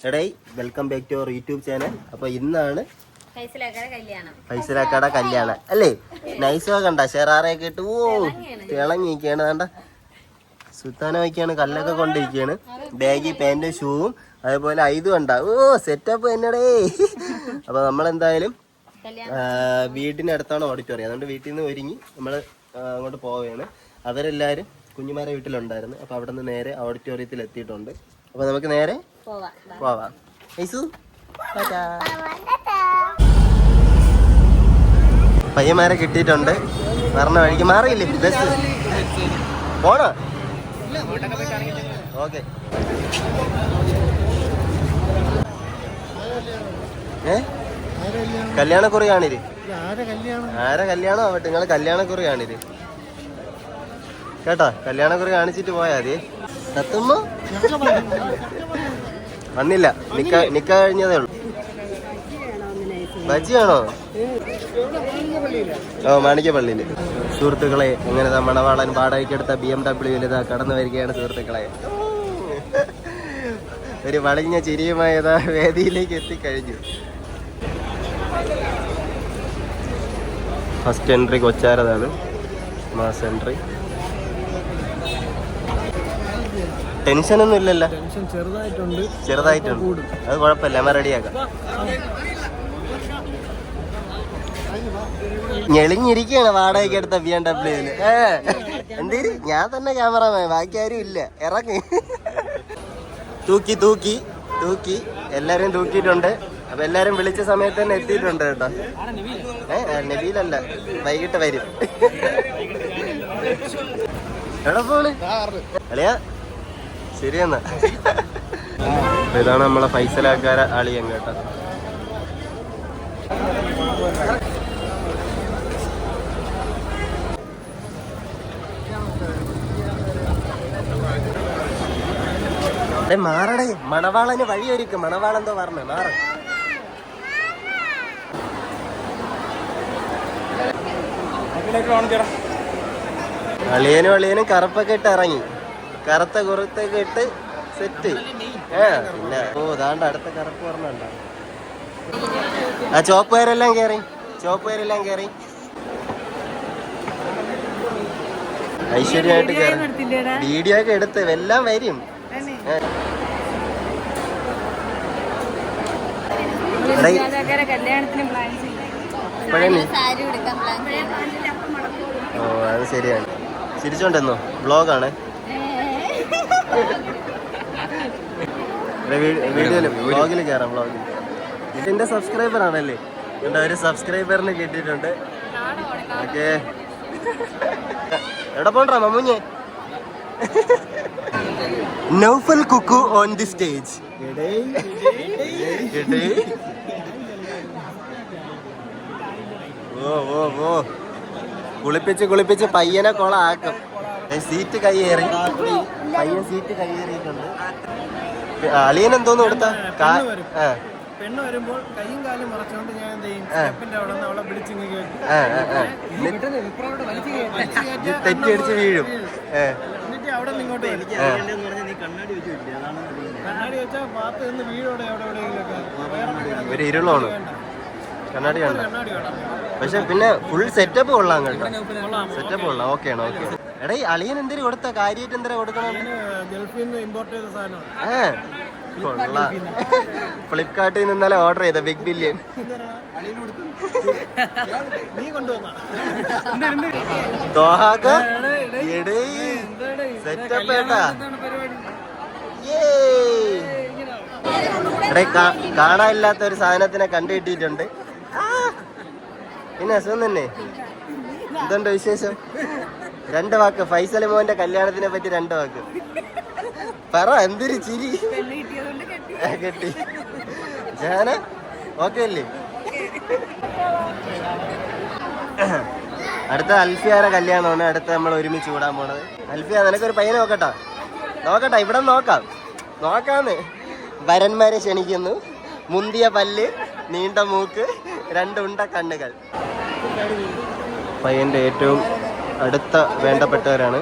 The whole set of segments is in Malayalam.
എടേ welcome back to our YouTube channel. അപ്പൊ ഇന്നാണ് ഫൈസലാക്കയുടെ കല്യാണം അല്ലേ? നൈസോ കണ്ട ഷെറാറയൊക്കെ ഇട്ട് തിളങ്ങിയിരിക്കുകയാണ്. കണ്ട സുൽത്താനൊക്കെയാണ് കല്ലൊക്കെ കൊണ്ടിരിക്കുകയാണ്. ബാഗി പാൻറ്റും ഷൂവും അതേപോലെ ഇത് കണ്ട സെറ്റപ്പ് എന്നടേ. അപ്പൊ നമ്മളെന്തായാലും വീടിനടുത്താണ് ഓഡിറ്റോറിയം. അതുകൊണ്ട് വീട്ടിൽ നിന്ന് ഒരുങ്ങി നമ്മൾ അങ്ങോട്ട് പോവുകയാണ്. അവരെല്ലാവരും കുഞ്ഞുമാരെ വീട്ടിലുണ്ടായിരുന്നു. അപ്പൊ അവിടെ നിന്ന് നേരെ ഓഡിറ്റോറിയത്തിൽ എത്തിയിട്ടുണ്ട്. അപ്പൊ നമുക്ക് നേരെ പോവാം. പയ്യന്മാരെ കിട്ടിയിട്ടുണ്ട്. പറഞ്ഞ വഴിക്ക് മാറിയില്ലേ ബസ് പോണോ? ഓക്കെ. കല്യാണക്കുറി കാണിര്. ആരെ കല്യാണം ആവട്ടെ, നിങ്ങള് കല്യാണക്കുറി കാണിര് കേട്ടോ. കല്യാണക്കുറി കാണിച്ചിട്ട് പോയാ മതി. തത്തുമ്മ വന്നില്ല, നിക്ക കഴിഞ്ഞതേ ഉള്ളൂ. ബജിയാണോ? ഓ, മാണിക്യപ്പള്ളിയില്. സുഹൃത്തുക്കളെ, ഇങ്ങനെ മണവാളൻ വാടകയ്ക്കെടുത്ത BMW ഇതാ കടന്നു വരികയാണ് സുഹൃത്തുക്കളെ. ഒരു വളഞ്ഞ ചിരിയുമായതാ വേദിയിലേക്ക് എത്തിക്കഴിഞ്ഞു. ഫസ്റ്റ് എൻട്രി കൊച്ചാരതാണ്, മാസ് എൻട്രി. ടെൻഷനൊന്നും ഇല്ലല്ലോ? ചെറുതായിട്ടുണ്ട്, അത് കുഴപ്പമില്ല, നമ്മ റെഡിയാക്കാം. ഞെളിഞ്ഞിരിക്കുകയാണ് വാടകയ്ക്ക് എടുത്ത BMW. എന്തേര്, ഞാൻ തന്നെ ക്യാമറമാൻ, ബാക്കി ആരും ഇല്ല. ഇറങ്ങി തൂക്കി എല്ലാരും തൂക്കിയിട്ടുണ്ട്. അപ്പൊ എല്ലാരും വിളിച്ച സമയത്ത് തന്നെ എത്തിയിട്ടുണ്ട് കേട്ടോ. നബീലല്ല, വൈകിട്ട് വരും. എവിടെ പോണ് അളിയാ? ശരിയെന്നാ. ഇതാണ് നമ്മളെ ഫൈസലാക്കാര അളിയൻ കേട്ടോ. മാറടേ, മണവാളന് വഴിയൊരുക്കും. മണവാളെന്തോ പറഞ്ഞ മാറ. അളിയനും കറുപ്പൊക്കെ ഇട്ട് ഇറങ്ങി. കറുത്ത കുറുത്തൊക്കെ ഇട്ട് സെറ്റ്. പിന്നെ ദാണ്ട അടുത്ത കറുപ്പ് പറഞ്ഞ ആ ചോപ്പുകാരെല്ലാം കയറി ഐശ്വര്യമായിട്ട് കയറി. വീഡിയോ ഒക്കെ എടുത്ത് എല്ലാം വരും. ഓ, അത് ശരിയാണ്. ചിരിച്ചോണ്ടെന്നോ വ്ളോഗാണ്. വ്ളോഗിൽ കയറാം. വ്ളോഗിൽ ഇതിന്റെ സബ്സ്ക്രൈബർ ആണല്ലേ? എന്താ, ഒരു സബ്സ്ക്രൈബറിന് കിട്ടിയിട്ടുണ്ട്. ഓക്കെ, എവിടെ പോണ്ടാ മമ്മൂഞ്ഞെ? Naufal Kukku on the stage. ഓ കുളിപ്പിച്ച് പയ്യനെ കൊളാക്കും. സീറ്റ് കയ്യേറി, പയ്യൻ സീറ്റ് കയ്യേറിയിട്ടുണ്ട്. അളിയൻ എന്തോന്ന് കൊടുത്താ? പെണ്ണ് വരുമ്പോൾ കൈയും കാലും മറച്ചോണ്ട് ഞാൻ എന്ത് ചെയ്യും, അവളെ തെറ്റി അടിച്ച് വീഴും. എന്നിട്ട് അവിടെ നിങ്ങോട്ട് കണ്ണാടി വെച്ചാൽ ഭാഗത്ത് നിന്ന് വീഴോടെ ഒരു ഇരുളാണ് കണ്ണാടി കണ്ട. പക്ഷെ പിന്നെ ഫുൾ സെറ്റപ്പ് കൊള്ളാം കേട്ടോ. സെറ്റപ്പ് കൊള്ളാം. ഓക്കെ ആണ്. ഓക്കെ. എടാ, ഈ അളിയൻ എന്തിനു കൊടുത്ത? കാര്യമായിട്ട് എന്തിനാ കൊടുക്കണം? ഗൾഫിൽ നിന്ന് ഇമ്പോർട്ട് ചെയ്ത സാധനം. കൊള്ളാം. ഫ്ലിപ്കാർട്ടിൽ നിന്ന് ഇന്നലെ ഓർഡർ ചെയ്ത ബിഗ് ബില്യൺ. നീ കൊണ്ടുവന്ന സെറ്റപ്പ് ഏട്ടാ. കാണാനില്ലാത്ത ഒരു സാധനത്തിനെ കണ്ടുകിട്ടിയിട്ടുണ്ട്. പിന്നെ അസുഖം തന്നെ. എന്തുണ്ട് വിശേഷം? 2 വാക്ക് ഫൈസൽ മോന്റെ കല്യാണത്തിനെ പറ്റി 2 വാക്ക് പറ. എന്തൊരു ചിരി. കെട്ടി ജാന ഓക്കെ അല്ലേ? അടുത്ത അൽഫിയാരെ കല്യാണമാണ്. അടുത്ത നമ്മൾ ഒരുമിച്ച് കൂടാൻ പോണത്. അൽഫിയ, നിനക്കൊരു പയ്യനെ നോക്കട്ടെ. ഇവിടെ നോക്കാന്ന്. വരന്മാരെ ക്ഷണിക്കുന്നു. മുന്തിയ പല്ല്, നീണ്ട മൂക്ക്, 2 ഉണ്ട കണ്ണുകൾ. പയ്യന്റെ ഏറ്റവും അടുത്ത വേണ്ടപ്പെട്ടവരാണ്.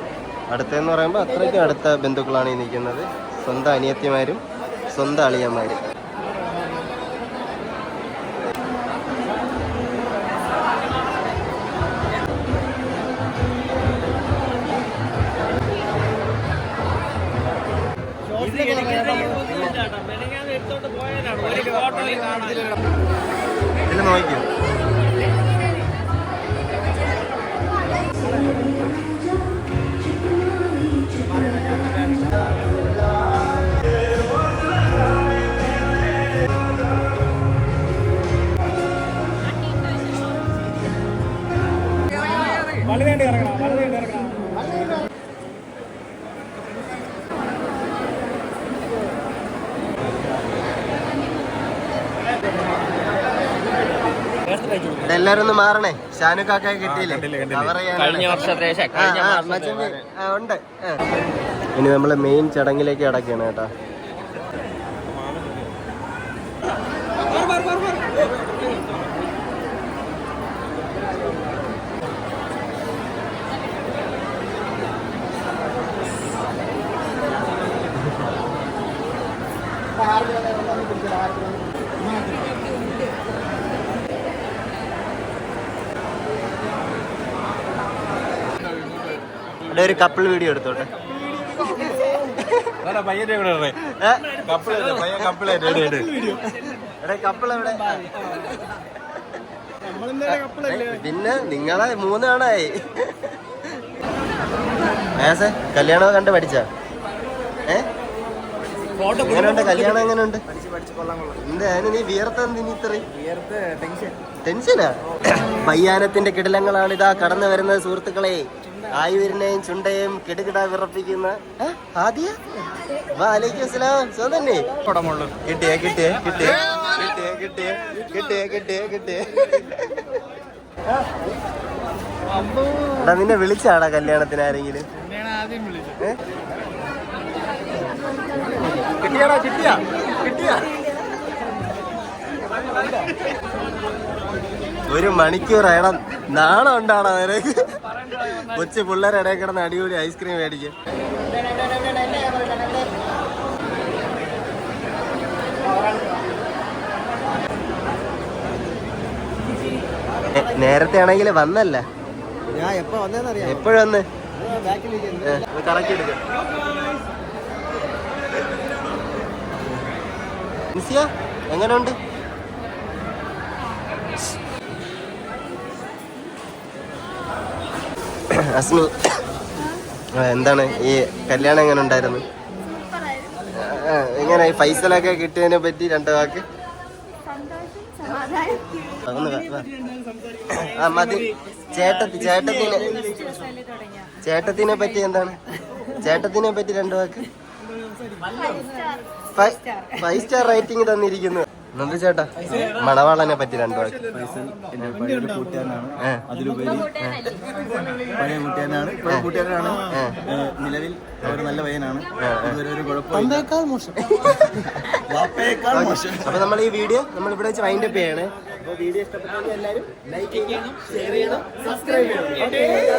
അടുത്തെന്ന് പറയുമ്പോൾ അത്രയ്ക്കും അടുത്ത ബന്ധുക്കളാണ് ഈ നിൽക്കുന്നത്. സ്വന്തം അനിയത്തിമാരും സ്വന്തം അളിയന്മാര്. ഇതിൽ നോക്കിയോ എല്ലാരും ഒന്ന് മാറണേ. ഷാനുക്കാക്ക കിട്ടിയില്ലേ? കഴിഞ്ഞ വർഷത്തെ ഉണ്ട്. ഇനി നമ്മള് മെയിൻ ചടങ്ങിലേക്ക് കിടക്കുകയാണ് കേട്ടോ. ഇവിടെ ഒരു കപ്പിൾ വീഡിയോ എടുത്തോട്ടെ. കപ്പിൾ എവിടെ? പിന്നെ നിങ്ങളെ 3 ആണായി. കല്യാണം കണ്ട് പഠിച്ച എങ്ങനെയുണ്ട് കല്യാണം? എങ്ങനെയുണ്ട്? എന്താ നീ വിയർത്തെന്തിന് ഇത്രയും ടെൻഷനാ? പയ്യാനത്തിന്റെ കിടിലങ്ങളാണ് ഇതാ കടന്നു വരുന്നത് സുഹൃത്തുക്കളെ. ആയുരിനെയും ചുണ്ടയും കിടുകിട വിറപ്പിക്കുന്ന ആദ്യ വാലേക്കും അസ്സലാം. സോ തന്നെ കിട്ടിയേ കിട്ടിയേ കിട്ടിയേ കിട്ടിയേ കിട്ടിയേ കിട്ടിയേ കിട്ടിയേ കിട്ടിയേ. എടാ നിന്നെ വിളിച്ചാടാ കല്യാണത്തിന് ആരെങ്കിലും? കിട്ടിയാടാ? കിട്ടിയാ കിട്ടിയാ? 1 മണിക്കൂർ ഇടം നാണം ഉണ്ടാണോ നിനക്ക്? കൊച്ചു പിള്ളേരെ ഇടയിൽ കിടന്ന് അടിപൊളി ഐസ്ക്രീം മേടിക്കും. നേരത്തെ ആണെങ്കിൽ വന്നല്ല. ഞാൻ എപ്പോ വന്നേന്നറിയാം. എപ്പോഴും വന്ന് കറക്കി എടുക്ക. എങ്ങനെയുണ്ട്? അസ്മി, എന്താണ് ഈ കല്യാണം എങ്ങനെ ഉണ്ടായിരുന്നു? എങ്ങനെ ഈ ഫൈസലൊക്കെ കിട്ടിയതിനെ പറ്റി 2 വാക്ക്. മതി. ചേട്ടത്തിനെ പറ്റി എന്താണ്? ചേട്ടത്തിനെ പറ്റി 2 വാക്ക്. 5 സ്റ്റാർ റേറ്റിംഗ് തന്നിരിക്കുന്നു. നന്ദു ചേട്ടാ, മണവാളനെ പറ്റി 2 വാക്ക്. അതിലുപരി പഴയ കൂട്ടുകാരനാണ്, കൂട്ടുകാരനാണ്. നിലവിൽ ഒരു നല്ല പയ്യനാണ്. അപ്പൊ നമ്മൾ ഈ വീഡിയോ ഇവിടെ വെച്ച് വൈൻഡപ്പ് ചെയ്യണേ. അപ്പൊ വീഡിയോ ഇഷ്ടപ്പെട്ടെങ്കിൽ എല്ലാവരും ലൈക്ക് ചെയ്യണം, ഷെയർ ചെയ്യണം, സബ്സ്ക്രൈബ് ചെയ്യണം.